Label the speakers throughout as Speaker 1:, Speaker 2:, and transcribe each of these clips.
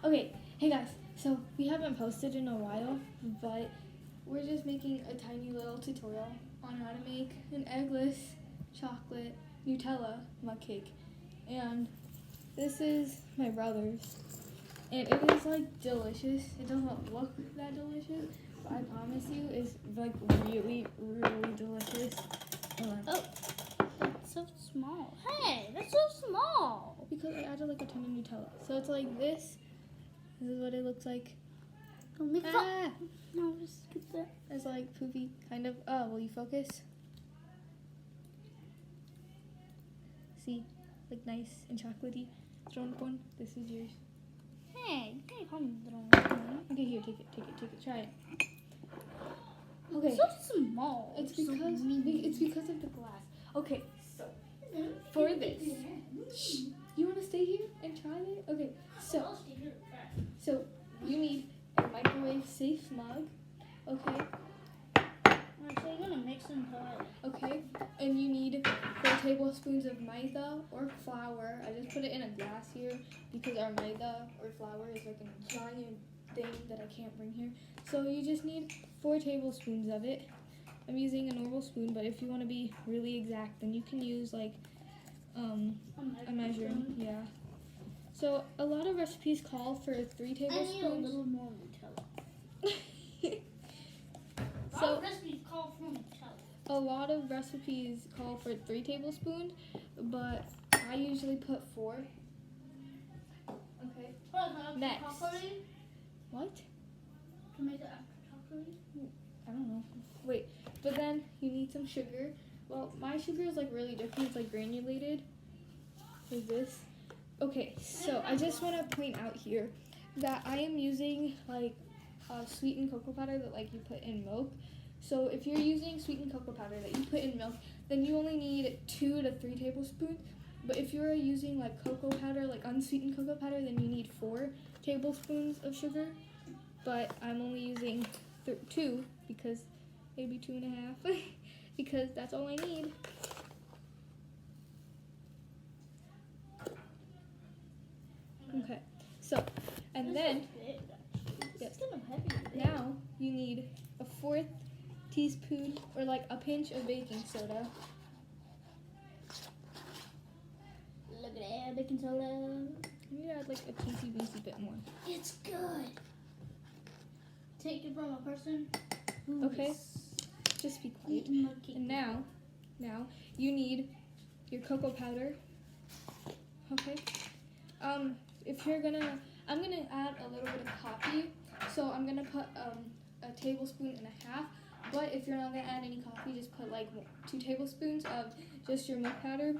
Speaker 1: Okay, hey guys, so we haven't posted in a while, but we're just making a tiny little tutorial on how to make an eggless chocolate Nutella mug cake. And this is my brother's. And it is like delicious. It doesn't look that delicious, but I promise you it's like really, really delicious.
Speaker 2: Oh, that's so small. Hey, that's so small.
Speaker 1: Because I added like a ton of Nutella. So it's like this. This is what it looks like.
Speaker 2: Don't make fun. No, just get that.
Speaker 1: It's like poofy, kind of. Oh, will you focus? See? Like nice and chocolatey. Throne corn. This is yours.
Speaker 2: Hey, you can't call me little.
Speaker 1: Okay, here, take it. Try it. Okay.
Speaker 2: It's so small.
Speaker 1: It's because of the glass. Okay, so for this, you want to stay here and try it? Okay, so you need a microwave safe mug. Okay.
Speaker 2: So you're gonna mix them hard.
Speaker 1: Okay, and you need 4 tablespoons of maida or flour. I just put it in a glass here because our maida or flour is like a giant thing that I can't bring here. So you just need 4 tablespoons of it. I'm using a normal spoon, but if you want to be really exact, then you can use like a measuring. Yeah. So a lot of recipes call for 3 tablespoons.
Speaker 2: I need a little more Nutella.
Speaker 1: So
Speaker 2: recipes call for Nutella.
Speaker 1: a lot of recipes call for 3 tablespoons, but I usually put 4. Okay. Next. What?
Speaker 2: To make it after chocolate?
Speaker 1: I don't know. Wait, but then you need some sugar. Well, my sugar is like really different. It's like granulated. Like this. Okay, so I just want to point out here that I am using like sweetened cocoa powder that like you put in milk. So if you're using sweetened cocoa powder that you put in milk, then you only need 2 to 3 tablespoons. But if you're using like cocoa powder, like unsweetened cocoa powder, then you need 4 tablespoons of sugar. But I'm only using 2 because maybe 2.5 because that's all I need. Okay, so and then yes, now you need a 4th teaspoon or like a pinch of baking soda.
Speaker 2: Look at that, baking soda.
Speaker 1: You need to add like a teensy bit more.
Speaker 2: It's good. Take it from a person.
Speaker 1: Okay, just be quiet. And now you need your cocoa powder. Okay. If you're I'm gonna add a little bit of coffee. So I'm gonna put a tablespoon and a half. But if you're not gonna add any coffee, just put like 2 tablespoons of just your milk powder.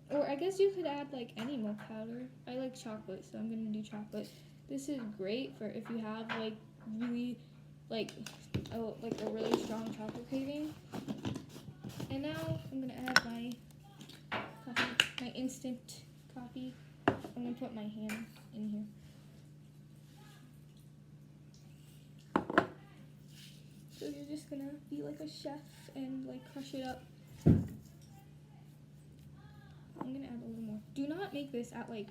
Speaker 1: Or I guess you could add like any milk powder. I like chocolate, so I'm gonna do chocolate. This is great for if you have like really like a really strong chocolate craving. And now I'm gonna add my coffee, my instant coffee. I'm gonna put my hand in here. So you're just gonna be like a chef and like crush it up. I'm gonna add a little more. Do not make this at like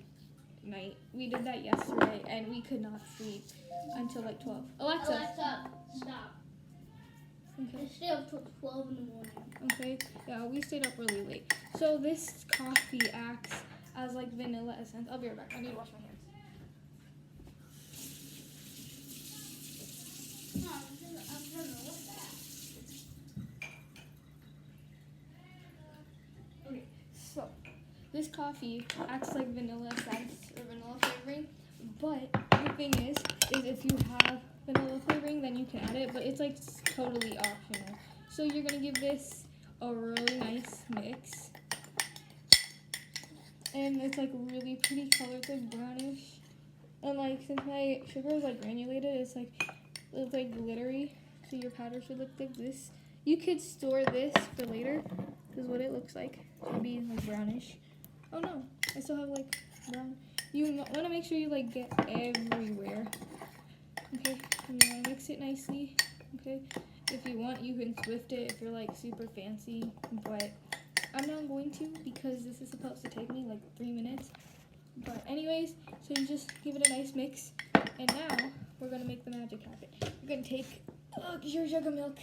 Speaker 1: night. We did that yesterday and we could not sleep until like 12. Alexa,
Speaker 2: stop.
Speaker 1: Okay.
Speaker 2: Stay up till 12 in the morning.
Speaker 1: Okay, yeah, we stayed up really late. So this coffee acts as like vanilla essence. I'll be right back. I need to wash my hands. Okay, so this coffee acts like vanilla essence or vanilla flavoring, but the thing is if you have vanilla flavoring, then you can add it, but it's like totally optional. So you're gonna give this a really nice mix. And it's like really pretty color. It's like brownish. And like since my sugar is like granulated, it's like glittery. So your powder should look like this. You could store this for later. This is what it looks like. It should be like brownish. Oh no, I still have like brown. You want to make sure you like get everywhere. Okay, and you want to mix it nicely. Okay, if you want, you can Swift it if you're like super fancy, but I'm not going to because this is supposed to take me like 3 minutes. But anyways, so you just give it a nice mix. And now we're gonna make the magic happen. You're gonna take your jug of milk,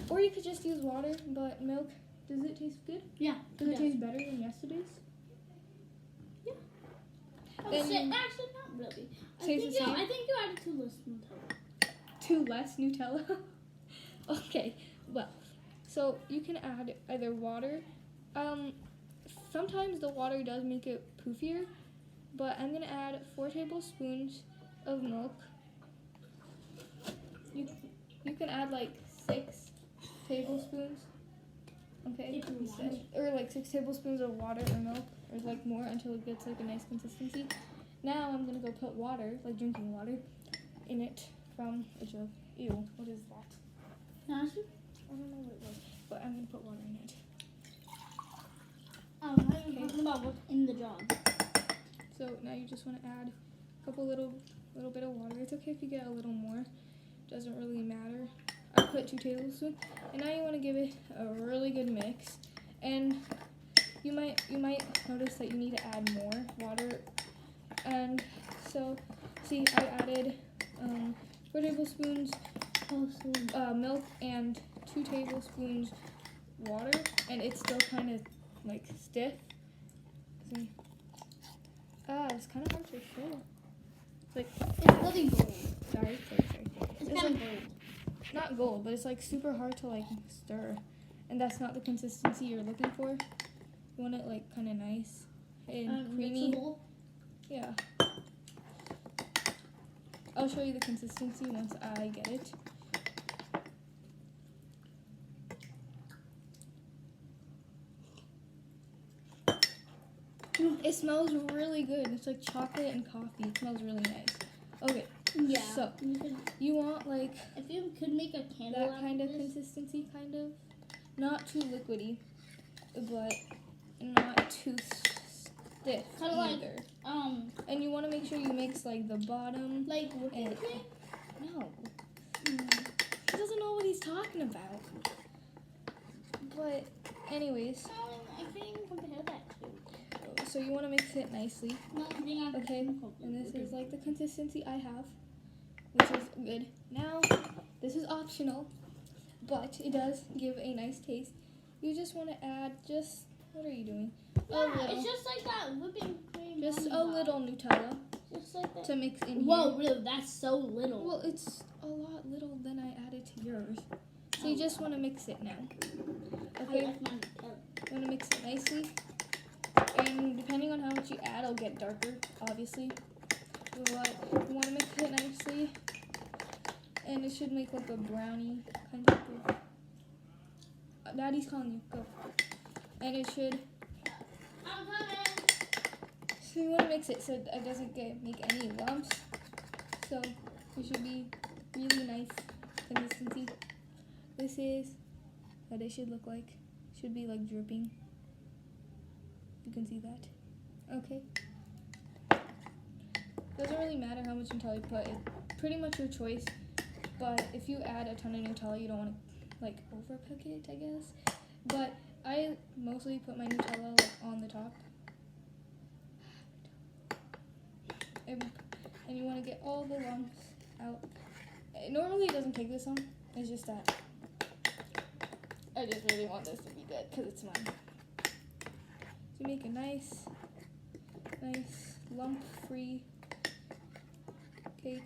Speaker 1: or you could just use water. But milk, does it taste good?
Speaker 2: Yeah.
Speaker 1: Does it taste better than yesterday's?
Speaker 2: Yeah.
Speaker 1: Then
Speaker 2: Actually, not really.
Speaker 1: Tastes the same?
Speaker 2: I think you added too less Nutella.
Speaker 1: Too less Nutella? Okay, well, so you can add either water. Sometimes the water does make it poofier, but I'm gonna add 4 tablespoons of milk. You can add like 6 tablespoons. Okay, or like 6 tablespoons of water or milk, or like more until it gets like a nice consistency. Now I'm gonna go put water, like drinking water, in it from a jug. Ew, what is that? I don't know what it was, but I'm gonna put water in it.
Speaker 2: I'm talking about what's in the jar.
Speaker 1: So now you just want to add a couple little bit of water. It's okay if you get a little more. Doesn't really matter. I put 2 tablespoons, and now you want to give it a really good mix. And you might notice that you need to add more water. And so, see, I added 4 tablespoons milk and 2 tablespoons water, and it's still kind of like stiff. See? It's kind of hard to show. It's like
Speaker 2: It's really gold.
Speaker 1: sorry.
Speaker 2: It's kind of gold.
Speaker 1: Not gold, but it's like super hard to like stir, and that's not the consistency you're looking for. You want it like kind of nice and creamy.
Speaker 2: Mixable.
Speaker 1: Yeah. I'll show you the consistency once I get it. It smells really good. It's like chocolate and coffee. It smells really nice. Okay.
Speaker 2: Yeah.
Speaker 1: So you want like
Speaker 2: if you could make a candle
Speaker 1: that kind of consistency, kind of. Not too liquidy, but not too stiff
Speaker 2: kind of
Speaker 1: either.
Speaker 2: like
Speaker 1: And you want to make sure you mix like the bottom.
Speaker 2: like whipping cream.
Speaker 1: No. He doesn't know what he's talking about. But anyways,
Speaker 2: I can't even compare that to.
Speaker 1: so you want to mix it nicely. Okay, and this is like the consistency I have, which is good. Now, this is optional, but it does give a nice taste. You just want to add what are you doing?
Speaker 2: Yeah, it's just like that whipping cream.
Speaker 1: Just a little Nutella
Speaker 2: Just like that.
Speaker 1: to mix in
Speaker 2: Whoa,
Speaker 1: here.
Speaker 2: really? That's so little.
Speaker 1: Well, it's a lot little than I added to yours. So you just want to mix it now. Okay,
Speaker 2: I like my Nutella.
Speaker 1: you want to mix it nicely. And depending on how much you add, it'll get darker, obviously. But you want to mix it nicely. And it should make like a brownie kind of thing. Daddy's calling you. Go. And it should.
Speaker 2: I'm coming.
Speaker 1: So you want to mix it so it doesn't make any lumps. So it should be really nice consistency. This is what it should look like. Should be like dripping. You can see that. Okay. Doesn't really matter how much Nutella you put. It's pretty much your choice. But if you add a ton of Nutella, you don't want to like overcook it, I guess. But I mostly put my Nutella like on the top. And you want to get all the lumps out. Normally it doesn't take this long. It's just that I just really want this to be good because it's mine. To make a nice lump-free cake.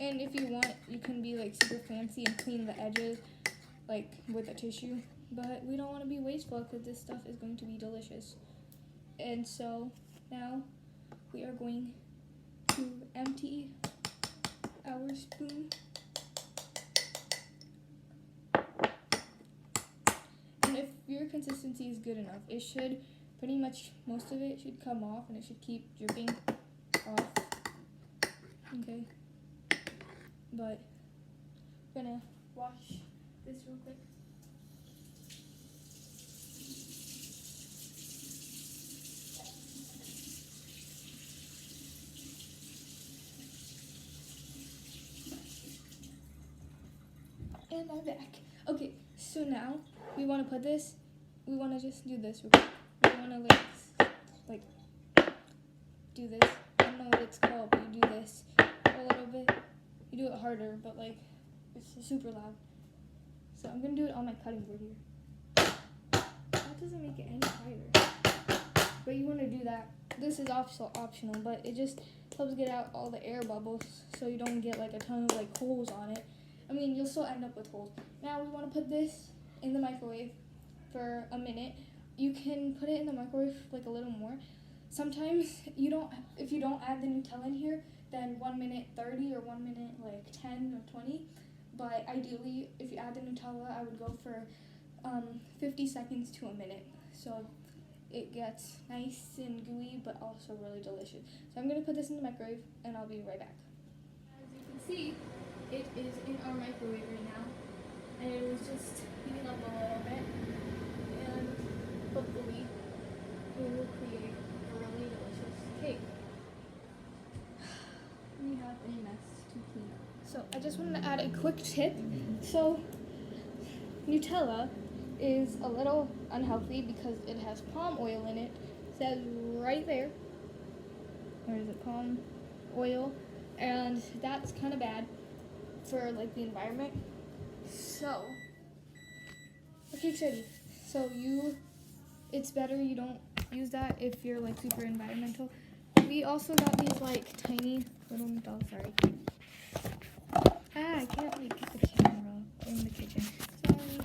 Speaker 1: And if you want, you can be like super fancy and clean the edges like with a tissue. But we don't want to be wasteful because this stuff is going to be delicious. And so now we are going to empty our spoon. And if your consistency is good enough, it should pretty much, most of it should come off and it should keep dripping off. Okay. But I'm gonna wash this real quick. And I'm back. Okay, so now we want to put this, we want to just do this real quick. We want to like do this. I don't know what it's called, but you do this. Or it harder, but like it's super loud. So I'm gonna do it on my cutting board here. That doesn't make it any quieter. But you want to do that. This is also optional, but it just helps get out all the air bubbles so you don't get like a ton of like holes on it. I mean, you'll still end up with holes. Now we want to put this in the microwave for a minute. You can put it in the microwave like a little more. Sometimes if you don't add the Nutella in here, then 1 minute 30 or 1 minute like 10 or 20. But ideally, if you add the Nutella, I would go for 50 seconds to a minute. So it gets nice and gooey, but also really delicious. So I'm gonna put this in the microwave, and I'll be right back. As you can see, it is in our microwave right now, and it was just heating up a little bit, and hopefully we will create a really delicious cake. We have a mess to clean up. So I just wanted to add a quick tip. So Nutella is a little unhealthy because it has palm oil in it. It says right there. Where is it? Palm oil. And that's kind of bad for like the environment. So the cake's ready. So it's better you don't use that if you're like super environmental. We also got these like tiny little Nutella. Sorry. I can't like get the camera in the kitchen. Sorry.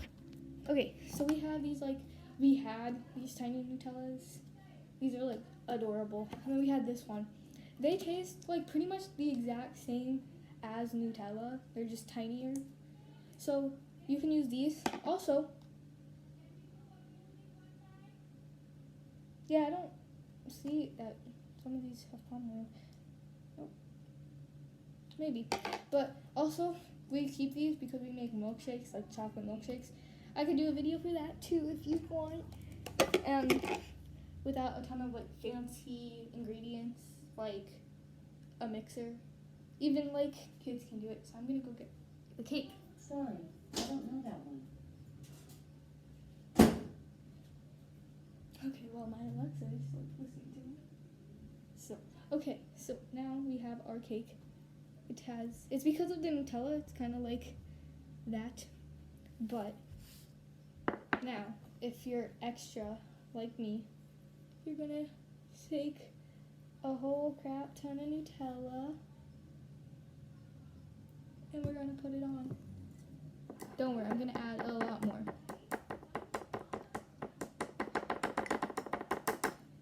Speaker 1: Okay, so we had these tiny Nutellas. These are like adorable. And then we had this one. They taste like pretty much the exact same as Nutella. They're just tinier. So you can use these. Also, yeah, I don't see that some of these have palm oil. Nope. Maybe. But also, we keep these because we make milkshakes, like chocolate milkshakes. I could do a video for that too if you want. And without a ton of like fancy ingredients, like a mixer. Even like kids can do it. So I'm gonna go get the cake.
Speaker 3: Sorry, I don't know that one.
Speaker 1: Okay, well my Alexa is like listening to me. So now we have our cake. It's because of the Nutella, it's kind of like that. But now, if you're extra like me, you're gonna take a whole crap ton of Nutella and we're gonna put it on. Don't worry, I'm gonna add a lot more.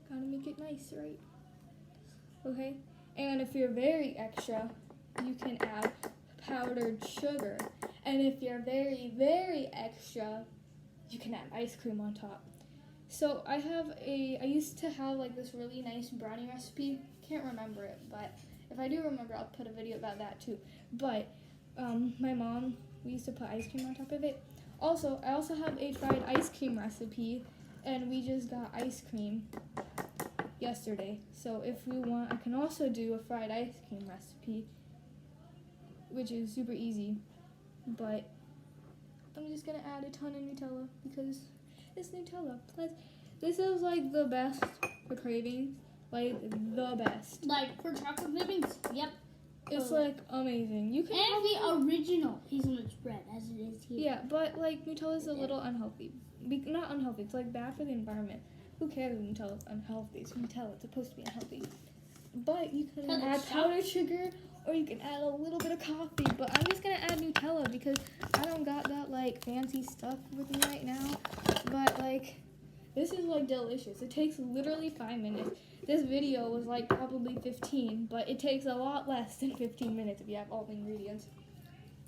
Speaker 1: Gotta make it nice, right? Okay? And if you're very extra, you can add powdered sugar. And if you're very, very extra, you can add ice cream on top. So I used to have like this really nice brownie recipe. Can't remember it, but if I do remember, I'll put a video about that too. But my mom, we used to put ice cream on top of it. Also, I also have a fried ice cream recipe, and we just got ice cream yesterday. So if we want, I can also do a fried ice cream recipe, which is super easy. But I'm just gonna add a ton of Nutella because it's Nutella. Plus, this is like the best for cravings. Like the best.
Speaker 2: Like for chocolate dippings? Yep.
Speaker 1: It's like amazing. You can
Speaker 2: and the original hazelnut spread as it is here.
Speaker 1: Yeah, but like Nutella is a little unhealthy. Not unhealthy. It's like bad for the environment. Who cares if Nutella's unhealthy? It's Nutella. It's supposed to be unhealthy. But you can add powdered sugar, or you can add a little bit of coffee. But I'm just gonna add Nutella because I don't got that like fancy stuff with me right now. But like, this is like delicious. It takes literally 5 minutes. This video was like probably 15, but it takes a lot less than 15 minutes if you have all the ingredients.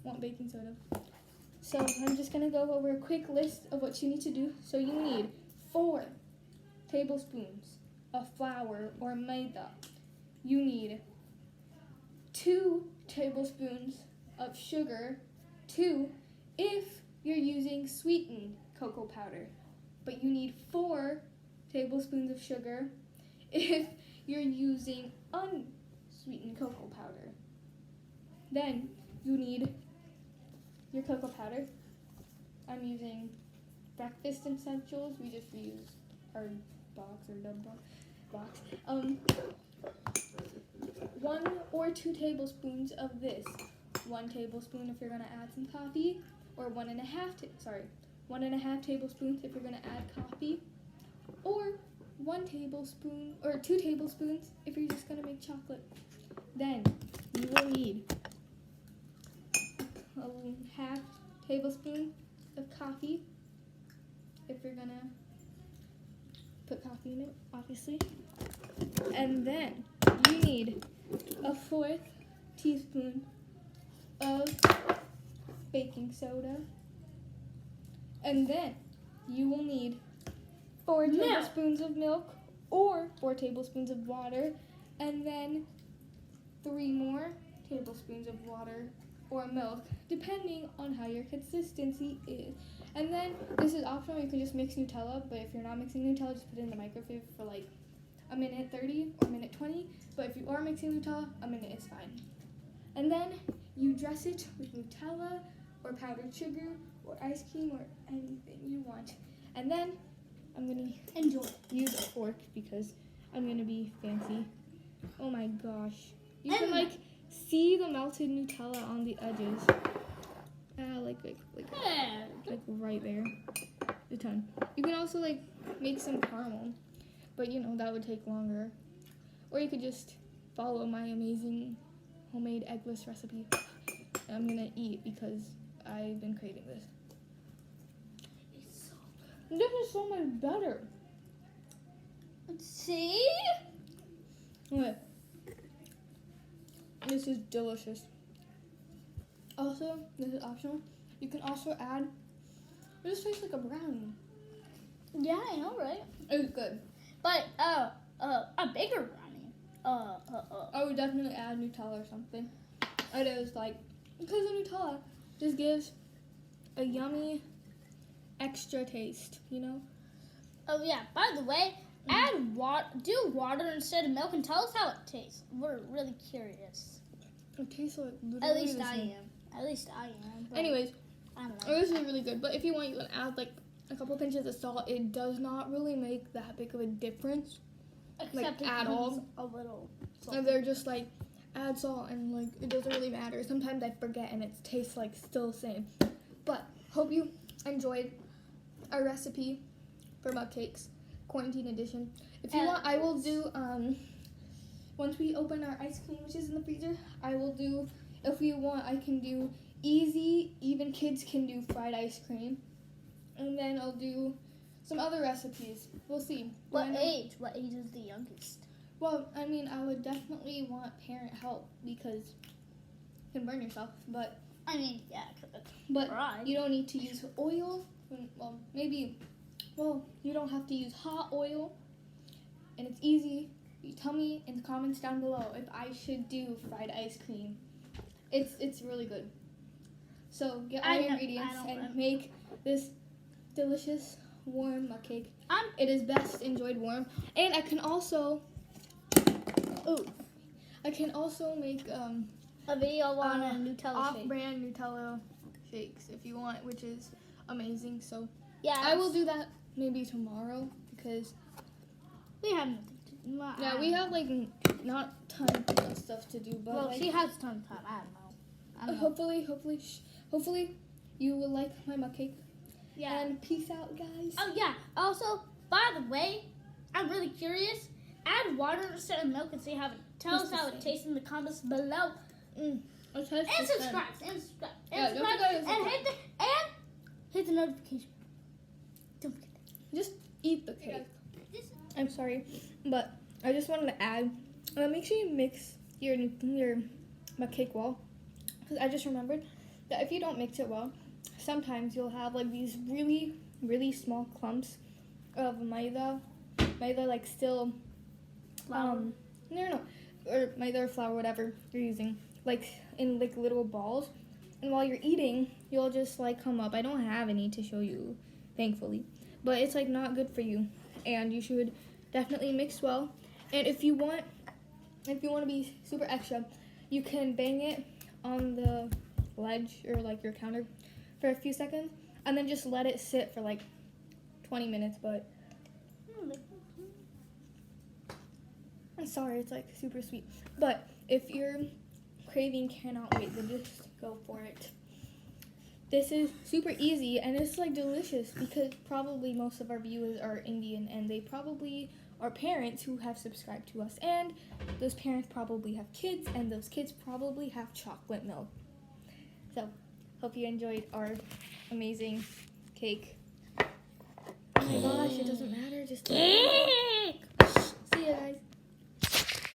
Speaker 1: Want baking soda? So I'm just gonna go over a quick list of what you need to do. So you need 4 tablespoons of flour or maida. You need 2 tablespoons of sugar. 2 if you're using sweetened cocoa powder. But you need 4 tablespoons of sugar if you're using unsweetened cocoa powder. Then you need your cocoa powder. I'm using Breakfast Essentials. We just reuse our box or dumb box. 1 or 2 tablespoons of this. 1 tablespoon if you're gonna add some coffee, or 1.5 tablespoons if you're gonna add coffee, or 1 tablespoon or 2 tablespoons if you're just gonna make chocolate. Then you will need a half tablespoon of coffee if you're gonna put coffee in it, obviously. And then you need a 1/4 teaspoon of baking soda. And then you will need 4 tablespoons of milk or 4 tablespoons of water, and then 3 more tablespoons of water or milk, depending on how your consistency is. And then this is optional, you can just mix Nutella, but if you're not mixing Nutella, just put it in the microwave for like a minute 30 or a minute 20. But if you are mixing Nutella, a minute is fine. And then you dress it with Nutella or powdered sugar or ice cream or anything you want. And then I'm gonna use a fork because I'm gonna be fancy. Oh my gosh. You can like see the melted Nutella on the edges. Like right there. A ton. You can also like make some caramel, but you know that would take longer. Or you could just follow my amazing homemade eggless recipe. And I'm gonna eat because I've been craving this.
Speaker 2: It's so
Speaker 1: This is so much better.
Speaker 2: good. See?
Speaker 1: Okay. This is delicious. Also, this is optional. You can also add, it just tastes like a brownie.
Speaker 2: Yeah, I know, right?
Speaker 1: It's good.
Speaker 2: But a bigger brownie.
Speaker 1: I would definitely add Nutella or something. It is like, because the Nutella just gives a yummy extra taste, you know?
Speaker 2: Oh yeah. By the way, add water. Do water instead of milk, and tell us how it tastes. We're really curious.
Speaker 1: It tastes like literally
Speaker 2: At least
Speaker 1: the
Speaker 2: I
Speaker 1: same.
Speaker 2: am. At least I am. but
Speaker 1: Anyways,
Speaker 2: I don't know.
Speaker 1: this is really good. But if you want, you can add like a couple pinches of salt. It does not really make that big of a difference.
Speaker 2: Except it
Speaker 1: at
Speaker 2: becomes
Speaker 1: all.
Speaker 2: a little.
Speaker 1: And they're just like, add salt and like, it doesn't really matter. Sometimes I forget and it tastes like still the same. But hope you enjoyed our recipe for mug cakes, quarantine edition. If you want, I will do, once we open our ice cream, which is in the freezer, I will do, if you want, I can do easy, even kids can do fried ice cream. And then I'll do some other recipes. We'll see.
Speaker 2: What
Speaker 1: I know-
Speaker 2: age? What age is the youngest?
Speaker 1: Well, I mean, I would definitely want parent help because you can burn yourself. But
Speaker 2: I mean, yeah, 'cause it's fried.
Speaker 1: you don't need to use oil. Well, maybe. Well, you don't have to use hot oil, and it's easy. You tell me in the comments down below if I should do fried ice cream. It's really good. So get all your ingredients and make this delicious warm mug cake. It is best enjoyed warm, and I can also make
Speaker 2: A video on a Nutella shake.
Speaker 1: off-brand Nutella shakes if you want, which is amazing. So
Speaker 2: Yeah,
Speaker 1: I will do that maybe tomorrow because
Speaker 2: We have nothing to do.
Speaker 1: yeah, we have like not tons of stuff to do, but
Speaker 2: Well,
Speaker 1: like,
Speaker 2: she has a ton of time. I don't know.
Speaker 1: hopefully you will like my mug cake.
Speaker 2: Yeah.
Speaker 1: And peace out, guys.
Speaker 2: Oh yeah. Also, by the way, I'm really curious. Add water instead of milk and see how it. Tell us how it tastes in the comments below.
Speaker 1: And
Speaker 2: And subscribe.
Speaker 1: Yeah, don't forget to
Speaker 2: And hit the notification. Don't forget that.
Speaker 1: Just eat the cake. I'm sorry, but I just wanted to add. Make sure you mix your mug cake well, because I just remembered that if you don't mix it well, sometimes you'll have like these really, really small clumps of maida like still, no, or maida or flour, whatever you're using, like in like little balls. And while you're eating, you'll just like come up. I don't have any to show you, thankfully, but it's like not good for you, and you should definitely mix well. And if you want to be super extra, you can bang it on the ledge or like your counter for a few seconds, and then just let it sit for like 20 minutes. But I'm sorry, it's like super sweet. But if you're craving cannot wait. Then just go for it. This is super easy and it's like delicious because probably most of our viewers are Indian and they probably are parents who have subscribed to us, and those parents probably have kids and those kids probably have chocolate milk. So, hope you enjoyed our amazing cake. Oh my gosh, it doesn't matter. Just see you guys.